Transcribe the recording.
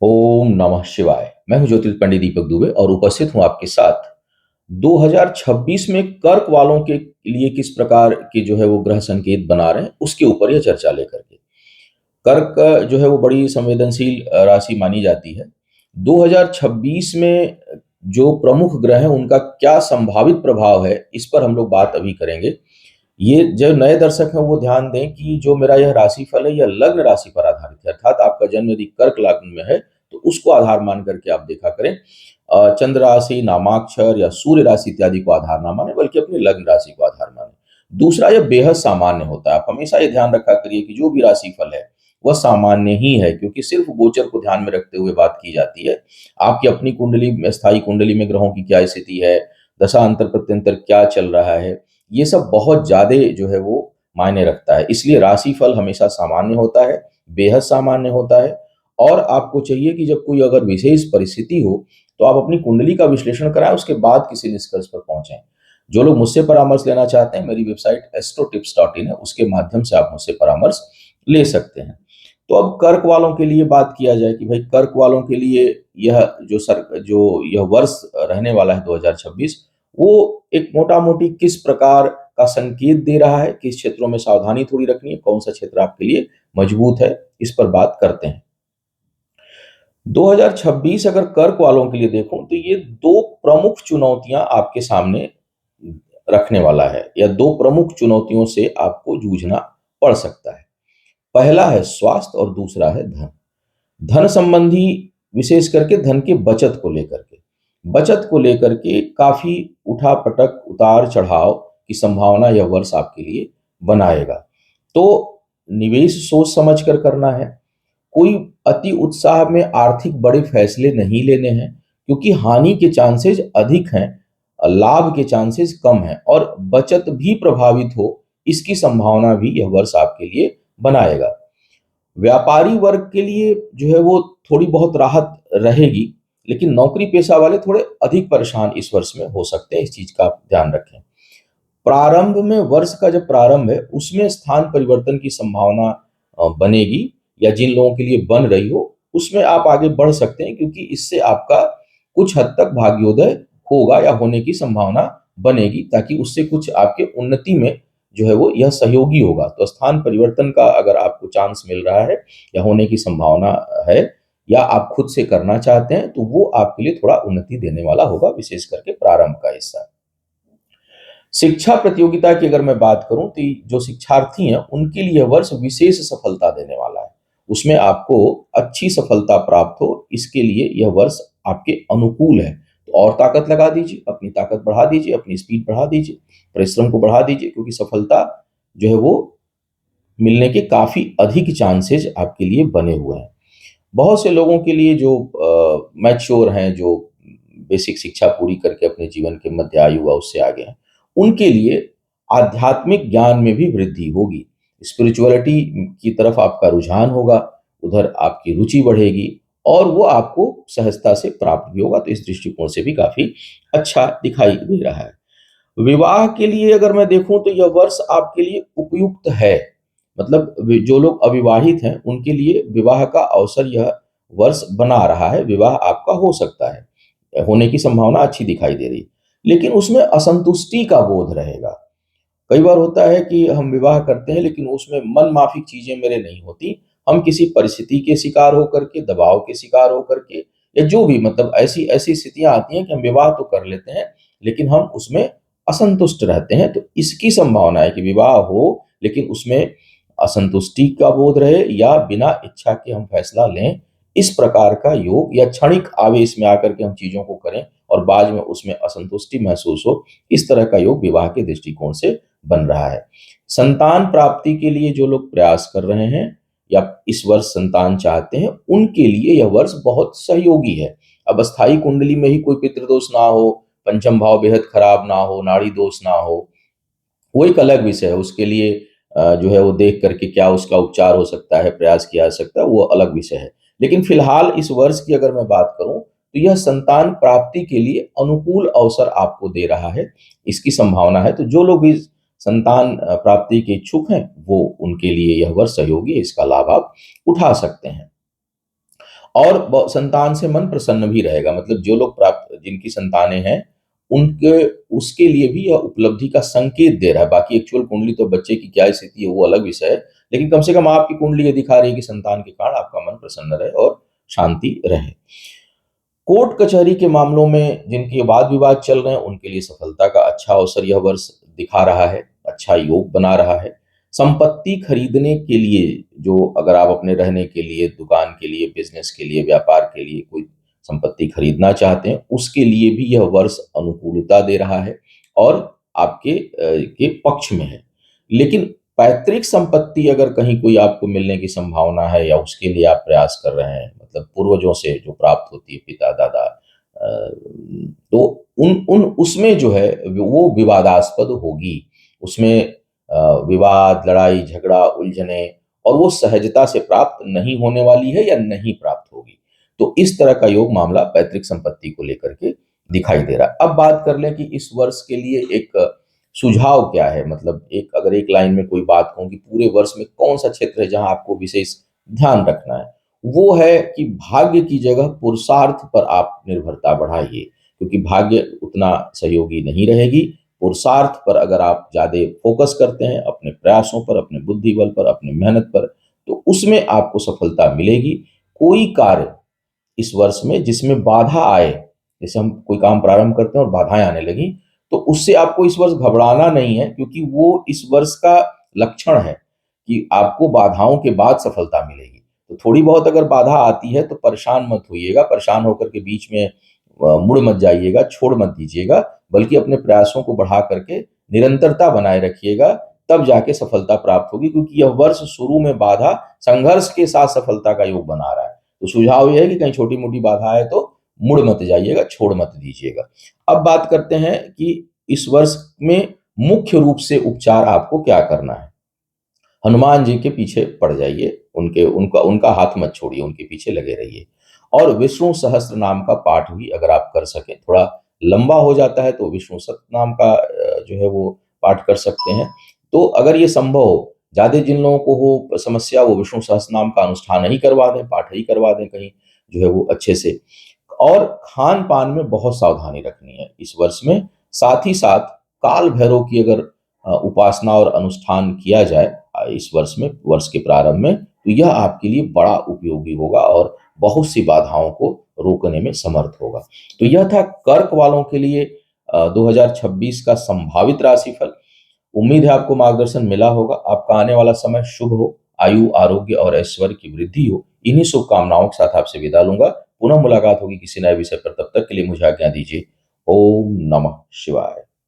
ओम नमः शिवाय। मैं हूं ज्योतिष पंडित दीपक दुबे और उपस्थित हूं आपके साथ 2026 में कर्क वालों के लिए किस प्रकार के जो है वो ग्रह संकेत बना रहे हैं उसके ऊपर यह चर्चा लेकर के। कर्क जो है वो बड़ी संवेदनशील राशि मानी जाती है। 2026 में जो प्रमुख ग्रह हैं उनका क्या संभावित प्रभाव है, इस पर हम लोग बात अभी करेंगे। ये जो नए दर्शक हैं वो ध्यान दें कि जो मेरा यह राशिफल है यह लग्न राशि पर आधारित है, अर्थात आपका जन्म यदि कर्क लग्न में है तो उसको आधार मान करके आप देखा करें। चंद्र राशि, नामाक्षर या सूर्य राशि इत्यादि को आधार ना माने, बल्कि अपनी लग्न राशि को आधार माने। दूसरा, यह बेहद सामान्य होता है। आप हमेशा ये ध्यान रखा करिए कि जो भी राशिफल है वह सामान्य ही है, क्योंकि सिर्फ गोचर को ध्यान में रखते हुए बात की जाती है। आपकी अपनी कुंडली में, स्थायी कुंडली में ग्रहों की क्या स्थिति है, दशा अंतर प्रत्यंतर क्या चल रहा है, ये सब बहुत ज्यादा जो है वो मायने रखता है। इसलिए राशिफल हमेशा सामान्य होता है, बेहद सामान्य होता है। और आपको चाहिए कि जब कोई अगर विशेष परिस्थिति हो तो आप अपनी कुंडली का विश्लेषण कराएं, उसके बाद किसी निष्कर्ष पर पहुंचें। जो लोग मुझसे परामर्श लेना चाहते हैं, मेरी वेबसाइट astrotips.in है, उसके माध्यम से आप मुझसे परामर्श ले सकते हैं। तो अब कर्क वालों के लिए बात किया जाए कि भाई कर्क वालों के लिए यह जो यह वर्ष रहने वाला है 2026, वो एक मोटा मोटी किस प्रकार का संकेत दे रहा है, किस क्षेत्रों में सावधानी थोड़ी रखनी है, कौन सा क्षेत्र आपके लिए मजबूत है, इस पर बात करते हैं। 2026 अगर कर्क वालों के लिए देखूं तो ये दो प्रमुख चुनौतियां आपके सामने रखने वाला है, या दो प्रमुख चुनौतियों से आपको जूझना पड़ सकता है। पहला है स्वास्थ्य और दूसरा है धन। धन संबंधी, विशेष करके धन के बचत को लेकर के काफी उठापटक, उतार चढ़ाव की संभावना यह वर्ष आपके लिए बनाएगा। तो निवेश सोच समझ कर करना है। कोई अति उत्साह में आर्थिक बड़े फैसले नहीं लेने हैं, क्योंकि हानि के चांसेस अधिक हैं, लाभ के चांसेस कम हैं, और बचत भी प्रभावित हो इसकी संभावना भी यह वर्ष आपके लिए बनाएगा। व्यापारी वर्ग के लिए जो है वो थोड़ी बहुत राहत रहेगी, लेकिन नौकरी पेशा वाले थोड़े अधिक परेशान इस वर्ष में हो सकते हैं, इस चीज का आप ध्यान रखें। प्रारंभ में, वर्ष का जब प्रारंभ है उसमें स्थान परिवर्तन की संभावना बनेगी, या जिन लोगों के लिए बन रही हो उसमें आप आगे बढ़ सकते हैं, क्योंकि इससे आपका कुछ हद तक भाग्योदय होगा या होने की संभावना बनेगी, ताकि उससे कुछ आपके उन्नति में जो है वो यह सहयोगी होगा। तो स्थान परिवर्तन का अगर आपको चांस मिल रहा है या होने की संभावना है, या आप खुद से करना चाहते हैं, तो वो आपके लिए थोड़ा उन्नति देने वाला होगा, विशेष करके प्रारंभ का हिस्सा। शिक्षा प्रतियोगिता की अगर मैं बात करूं तो जो शिक्षार्थी हैं उनके लिए यह वर्ष विशेष सफलता देने वाला है। उसमें आपको अच्छी सफलता प्राप्त हो, इसके लिए यह वर्ष आपके अनुकूल है। तो और ताकत लगा दीजिए, अपनी ताकत बढ़ा दीजिए, अपनी स्पीड बढ़ा दीजिए, परिश्रम को बढ़ा दीजिए, क्योंकि सफलता जो है वो मिलने के काफी अधिक चांसेस आपके लिए बने हुए हैं। बहुत से लोगों के लिए जो मैच्योर हैं, जो बेसिक शिक्षा पूरी करके अपने जीवन के मध्य आयु व उससे आगे हैं, उनके लिए आध्यात्मिक ज्ञान में भी वृद्धि होगी। स्पिरिचुअलिटी की तरफ आपका रुझान होगा, उधर आपकी रुचि बढ़ेगी, और वो आपको सहजता से प्राप्त भी होगा। तो इस दृष्टिकोण से भी काफी अच्छा दिखाई दे रहा है। विवाह के लिए अगर मैं देखूं तो यह वर्ष आपके लिए उपयुक्त है। मतलब जो लोग अविवाहित हैं उनके लिए विवाह का अवसर यह वर्ष बना रहा है, विवाह आपका हो सकता है, होने की संभावना अच्छी दिखाई दे रही है। लेकिन उसमें असंतुष्टि का बोध रहेगा। कई बार होता है कि हम विवाह करते हैं लेकिन उसमें मन माफिक चीजें मेरे नहीं होती। हम किसी परिस्थिति के शिकार होकर के, दबाव के शिकार होकर के, या जो भी, मतलब ऐसी ऐसी स्थितियां आती हैं कि हम विवाह तो कर लेते हैं लेकिन हम उसमें असंतुष्ट रहते हैं। तो इसकी संभावना है कि विवाह हो लेकिन उसमें असंतुष्टि का बोध रहे, या बिना इच्छा के हम फैसला लें, इस प्रकार का योग, या क्षणिक आवेश में आकर के हम चीजों को करें और बाद में उसमें असंतुष्टि महसूस हो, इस तरह का योग विवाह के दृष्टिकोण से बन रहा है। संतान प्राप्ति के लिए जो लोग प्रयास कर रहे हैं या इस वर्ष संतान चाहते हैं, उनके लिए यह वर्ष बहुत सहयोगी है। अब स्थायी कुंडली में ही कोई पितृदोष ना हो, पंचम भाव बेहद खराब ना हो, नाड़ी दोष ना हो, वो एक अलग विषय है। उसके लिए जो है वो देख करके क्या उसका उपचार हो सकता है, प्रयास किया जा सकता है, वो अलग विषय है। लेकिन फिलहाल इस वर्ष की अगर मैं बात करूं तो यह संतान प्राप्ति के लिए अनुकूल अवसर आपको दे रहा है, इसकी संभावना है। तो जो लोग भी संतान प्राप्ति के इच्छुक हैं, वो उनके लिए यह वर्ष सहयोगी है, इसका लाभ आप उठा सकते हैं। और संतान से मन प्रसन्न भी रहेगा। मतलब जो लोग प्राप्त जिनकी संतानें हैं, उनके उसके लिए भी यह उपलब्धि का संकेत दे रहा है। बाकी एक्चुअल कुंडली तो बच्चे की क्या स्थिति है वो अलग विषय है, लेकिन कम से कम आपकी कुंडली ये दिखा रही है कि संतान के कारण आपका मन प्रसन्न रहे और शांति रहे। कोर्ट कचहरी के मामलों में जिनके वाद विवाद चल रहे हैं, उनके लिए सफलता का अच्छा अवसर यह वर्ष दिखा रहा है, अच्छा योग बना रहा है। संपत्ति खरीदने के लिए, जो अगर आप अपने रहने के लिए, दुकान के लिए, बिजनेस के लिए, व्यापार के लिए कोई संपत्ति खरीदना चाहते हैं, उसके लिए भी यह वर्ष अनुकूलता दे रहा है और आपके के पक्ष में है। लेकिन पैतृक संपत्ति अगर कहीं कोई आपको मिलने की संभावना है या उसके लिए आप प्रयास कर रहे हैं, मतलब पूर्वजों से जो प्राप्त होती है, पिता दादा, तो उन उन उसमें जो है वो विवादास्पद होगी। उसमें विवाद, लड़ाई झगड़ा, उलझने, और वो सहजता से प्राप्त नहीं होने वाली है या नहीं प्राप्त होगी। तो इस तरह का योग मामला पैतृक संपत्ति को लेकर के दिखाई दे रहा है। अब बात कर लें कि इस वर्ष के लिए एक सुझाव क्या है। मतलब एक अगर एक लाइन में कोई बात कहूँ कि पूरे वर्ष में कौन सा क्षेत्र है जहां आपको विशेष ध्यान रखना है, वो है कि भाग्य की जगह पुरुषार्थ पर आप निर्भरता बढ़ाइए, क्योंकि भाग्य उतना सहयोगी नहीं रहेगी। पुरुषार्थ पर अगर आप ज़्यादा फोकस करते हैं, अपने प्रयासों पर, अपने बुद्धि बल पर, अपनी मेहनत पर, तो उसमें आपको सफलता मिलेगी। कोई कार्य इस वर्ष में जिसमें बाधा आए, जैसे हम कोई काम प्रारंभ करते हैं और बाधाएं आने लगी, तो उससे आपको इस वर्ष घबराना नहीं है, क्योंकि वो इस वर्ष का लक्षण है कि आपको बाधाओं के बाद सफलता मिलेगी। तो थोड़ी बहुत अगर बाधा आती है तो परेशान मत होइएगा, परेशान होकर के बीच में मुड़ मत जाइएगा, छोड़ मत दीजिएगा, बल्कि अपने प्रयासों को बढ़ा करके निरंतरता बनाए रखिएगा, तब जाके सफलता प्राप्त होगी। क्योंकि यह वर्ष शुरू में बाधा, संघर्ष के साथ सफलता का योग बना रहा है। तो सुझाव ये है कि कहीं छोटी मोटी बाधा आए तो मुड़ मत जाइएगा, छोड़ मत दीजिएगा। अब बात करते हैं कि इस वर्ष में मुख्य रूप से उपचार आपको क्या करना है। हनुमान जी के पीछे पड़ जाइए, उनके उनका उनका हाथ मत छोड़िए, उनके पीछे लगे रहिए। और विष्णु सहस्त्र नाम का पाठ भी अगर आप कर सकें, थोड़ा लंबा हो जाता है तो विष्णु सहस्त्र नाम का जो है वो पाठ कर सकते हैं। तो अगर ये संभव हो, ज्यादा जिन लोगों को हो समस्या, वो विष्णु सहस्त्र नाम का अनुष्ठान ही करवा दें, पाठ ही करवा दें कहीं जो है वो अच्छे से। और खान पान में बहुत सावधानी रखनी है इस वर्ष में। साथ ही साथ काल भैरव की अगर उपासना और अनुष्ठान किया जाए इस वर्ष में, वर्ष के प्रारंभ में, तो यह आपके लिए बड़ा उपयोगी होगा और बहुत सी बाधाओं को रोकने में समर्थ होगा। तो यह था कर्क वालों के लिए 2026 का संभावित राशिफल। उम्मीद है आपको मार्गदर्शन मिला होगा। आपका आने वाला समय शुभ हो, आयु, आरोग्य और ऐश्वर्य की वृद्धि हो। इन्हीं शुभकामनाओं के साथ आपसे विदा लूंगा। पुनः मुलाकात होगी किसी नए विषय पर, तब तक के लिए मुझे आज्ञा दीजिए। ओम नमः शिवाय।